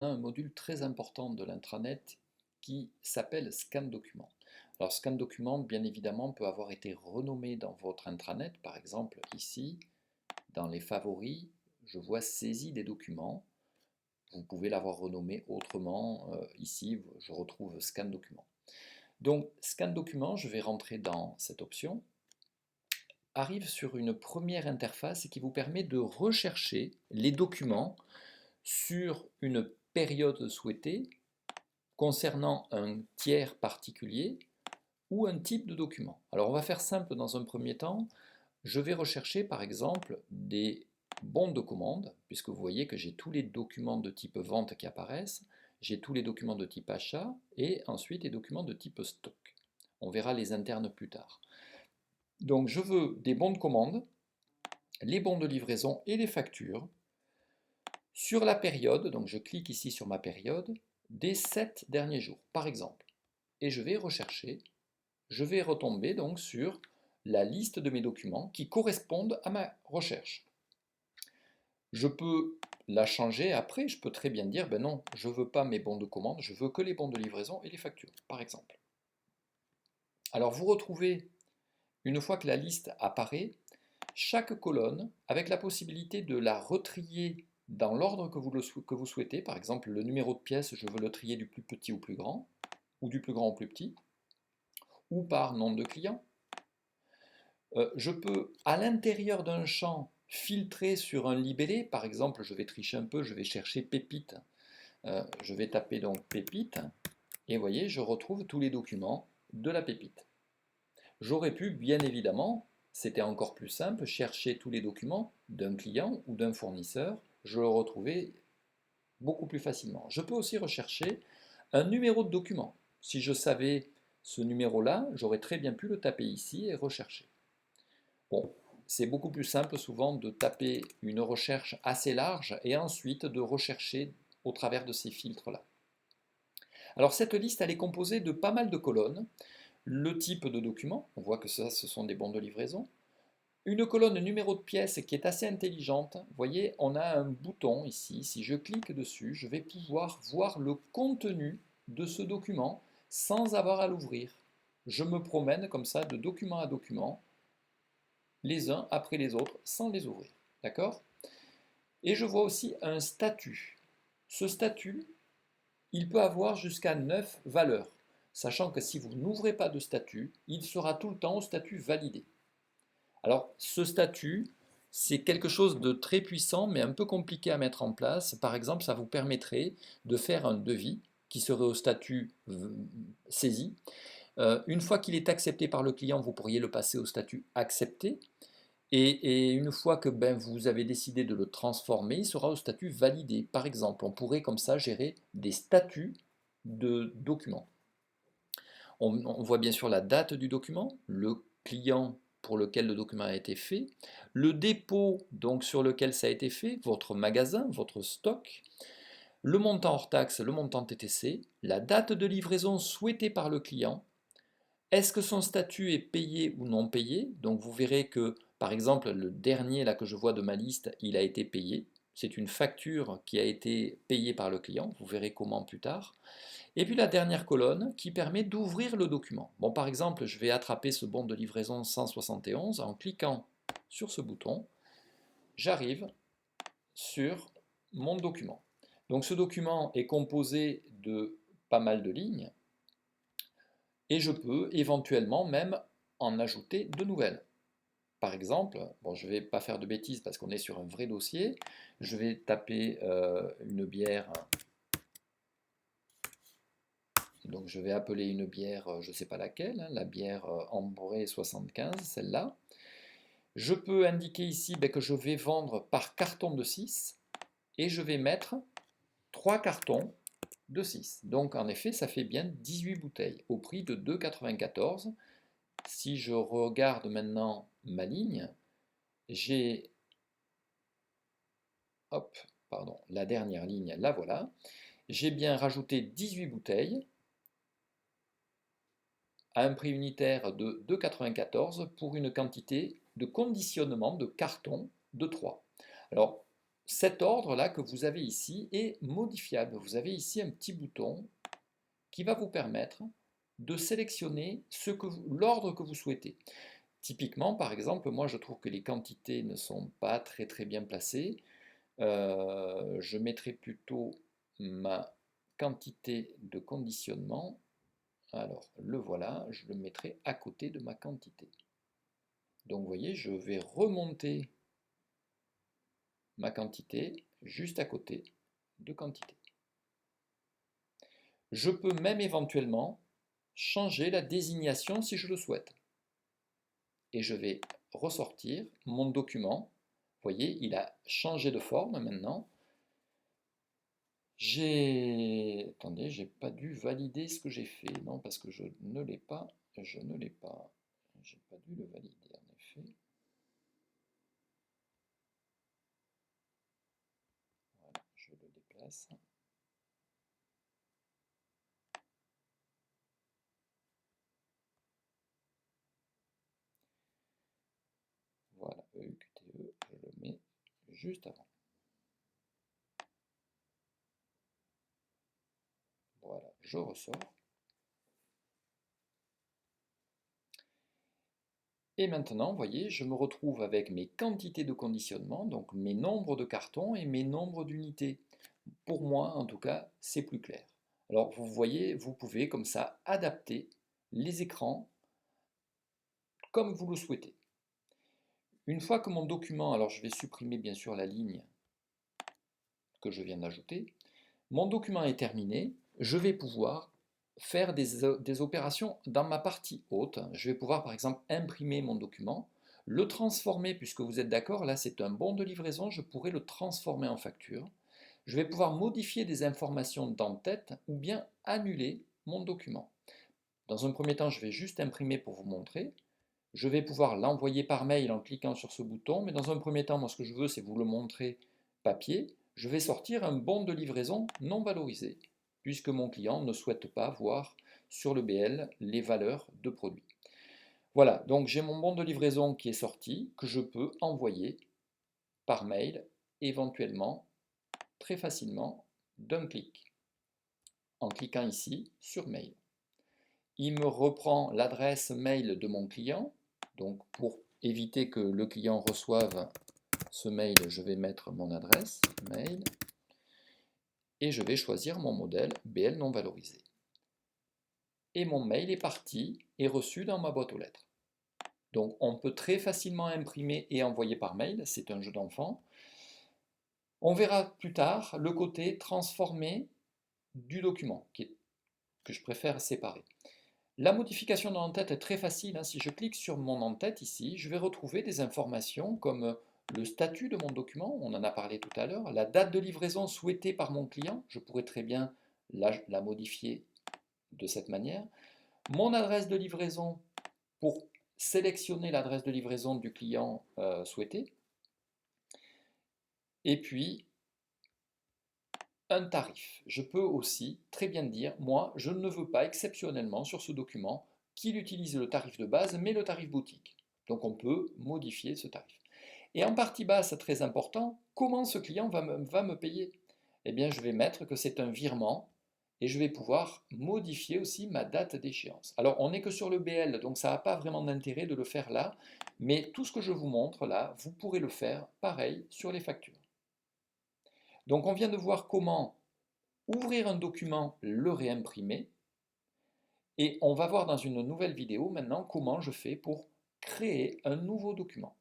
un module très important de l'intranet qui s'appelle Scan Document. Alors Scan Document, bien évidemment, peut avoir été renommé dans votre intranet. Par exemple, ici, dans les favoris, je vois saisie des documents. Vous pouvez l'avoir renommé autrement. Ici, je retrouve Scan Document. Donc, Scan Document, je vais rentrer dans cette option. Arrive sur une première interface qui vous permet de rechercher les documents sur une période souhaitée concernant un tiers particulier ou un type de document. Alors on va faire simple dans un premier temps. Je vais rechercher par exemple des bons de commande, puisque vous voyez que j'ai tous les documents de type vente qui apparaissent, j'ai tous les documents de type achat et ensuite les documents de type stock. On verra les internes plus tard. Donc je veux des bons de commande, les bons de livraison et les factures sur la période, donc je clique ici sur ma période, des 7 derniers jours, par exemple. Et je vais rechercher, je vais retomber donc sur la liste de mes documents qui correspondent à ma recherche. Je peux la changer après, je peux très bien dire, ben non, je ne veux pas mes bons de commande, je veux que les bons de livraison et les factures, par exemple. Alors vous retrouvez, une fois que la liste apparaît, chaque colonne avec la possibilité de la retrier dans l'ordre que vous souhaitez. Par exemple, le numéro de pièce, je veux le trier du plus petit au plus grand, ou du plus grand au plus petit, ou par nom de client. Je peux, à l'intérieur d'un champ, filtrer sur un libellé. Par exemple, je vais tricher un peu, je vais chercher pépite. Je vais taper donc pépite, et vous voyez, je retrouve tous les documents de la pépite. J'aurais pu, bien évidemment, c'était encore plus simple, chercher tous les documents d'un client ou d'un fournisseur. Je le retrouvais beaucoup plus facilement. Je peux aussi rechercher un numéro de document. Si je savais ce numéro-là, j'aurais très bien pu le taper ici et rechercher. Bon, c'est beaucoup plus simple souvent de taper une recherche assez large et ensuite de rechercher au travers de ces filtres-là. Alors cette liste, elle est composée de pas mal de colonnes. Le type de document, on voit que ça, ce sont des bons de livraison. Une colonne numéro de pièce qui est assez intelligente. Vous voyez, on a un bouton ici. Si je clique dessus, je vais pouvoir voir le contenu de ce document sans avoir à l'ouvrir. Je me promène comme ça de document à document, les uns après les autres, sans les ouvrir. D'accord? Et je vois aussi un statut. Ce statut, il peut avoir jusqu'à 9 valeurs, sachant que si vous n'ouvrez pas de statut, il sera tout le temps au statut validé. Alors, ce statut, c'est quelque chose de très puissant, mais un peu compliqué à mettre en place. Par exemple, ça vous permettrait de faire un devis qui serait au statut saisi. Une fois qu'il est accepté par le client, vous pourriez le passer au statut accepté. Et une fois que vous avez décidé de le transformer, il sera au statut validé. Par exemple, on pourrait comme ça gérer des statuts de documents. On voit bien sûr la date du document, le client pour lequel le document a été fait, le dépôt donc sur lequel ça a été fait, votre magasin, votre stock, le montant hors taxe, le montant TTC, la date de livraison souhaitée par le client, est-ce que son statut est payé ou non payé? Donc vous verrez que par exemple le dernier là que je vois de ma liste, il a été payé. C'est une facture qui a été payée par le client, vous verrez comment plus tard. Et puis la dernière colonne qui permet d'ouvrir le document. Bon, par exemple, je vais attraper ce bon de livraison 171 en cliquant sur ce bouton. J'arrive sur mon document. Donc ce document est composé de pas mal de lignes et je peux éventuellement même en ajouter de nouvelles. Par exemple, bon, je ne vais pas faire de bêtises parce qu'on est sur un vrai dossier, je vais taper une bière. Donc je vais appeler une bière, je ne sais pas laquelle, hein, la bière Ambré 75, celle-là. Je peux indiquer ici que je vais vendre par carton de 6 et je vais mettre 3 cartons de 6. Donc en effet, ça fait bien 18 bouteilles au prix de 2,94. Si je regarde maintenant ma ligne, j'ai hop, pardon, la dernière ligne, la voilà. J'ai bien rajouté 18 bouteilles à un prix unitaire de 2,94 pour une quantité de conditionnement de carton de 3. Alors, cet ordre-là que vous avez ici est modifiable. Vous avez ici un petit bouton qui va vous permettre de sélectionner l'ordre que vous souhaitez. Typiquement, par exemple, moi je trouve que les quantités ne sont pas très bien placées. Je mettrai plutôt ma quantité de conditionnement. Alors, le voilà, je le mettrai à côté de ma quantité. Donc, vous voyez, je vais remonter ma quantité juste à côté de quantité. Je peux même éventuellement changer la désignation si je le souhaite. Et je vais ressortir mon document. Vous voyez, il a changé de forme maintenant. Attendez, j'ai pas dû valider ce que j'ai fait. Non, parce que je ne l'ai pas. Je ne l'ai pas. J'ai pas dû le valider, en effet. Voilà, je le déplace. Voilà, EUQTE, je le mets juste avant. Voilà, je ressors. Et maintenant, vous voyez, je me retrouve avec mes quantités de conditionnement, donc mes nombres de cartons et mes nombres d'unités. Pour moi, en tout cas, c'est plus clair. Alors, vous voyez, vous pouvez comme ça adapter les écrans comme vous le souhaitez. Une fois que mon document, alors je vais supprimer bien sûr la ligne que je viens d'ajouter, mon document est terminé, je vais pouvoir faire des opérations dans ma partie haute. Je vais pouvoir par exemple imprimer mon document, le transformer, puisque vous êtes d'accord, là c'est un bon de livraison, je pourrais le transformer en facture. Je vais pouvoir modifier des informations d'en-tête ou bien annuler mon document. Dans un premier temps, je vais juste imprimer pour vous montrer. Je vais pouvoir l'envoyer par mail en cliquant sur ce bouton, mais dans un premier temps, moi ce que je veux, c'est vous le montrer papier. Je vais sortir un bon de livraison non valorisé, puisque mon client ne souhaite pas voir sur le BL les valeurs de produits. Voilà, donc j'ai mon bon de livraison qui est sorti, que je peux envoyer par mail, éventuellement, très facilement, d'un clic, en cliquant ici sur mail. Il me reprend l'adresse mail de mon client, donc pour éviter que le client reçoive ce mail, je vais mettre mon adresse mail et je vais choisir mon modèle BL non valorisé. Et mon mail est parti et reçu dans ma boîte aux lettres. Donc on peut très facilement imprimer et envoyer par mail, c'est un jeu d'enfant. On verra plus tard le côté transformé du document, que je préfère séparer. La modification de l'en-tête est très facile, hein. Si je clique sur mon en-tête ici, je vais retrouver des informations comme le statut de mon document, on en a parlé tout à l'heure, la date de livraison souhaitée par mon client, je pourrais très bien la modifier de cette manière, mon adresse de livraison pour sélectionner l'adresse de livraison du client souhaité, et puis un tarif. Je peux aussi très bien dire, moi, je ne veux pas exceptionnellement sur ce document qu'il utilise le tarif de base, mais le tarif boutique. Donc on peut modifier ce tarif. Et en partie basse, très important, comment ce client va me payer? Eh bien, je vais mettre que c'est un virement et je vais pouvoir modifier aussi ma date d'échéance. Alors, on n'est que sur le BL, donc ça n'a pas vraiment d'intérêt de le faire là, mais tout ce que je vous montre là, vous pourrez le faire pareil sur les factures. Donc, on vient de voir comment ouvrir un document, le réimprimer, et on va voir dans une nouvelle vidéo maintenant comment je fais pour créer un nouveau document.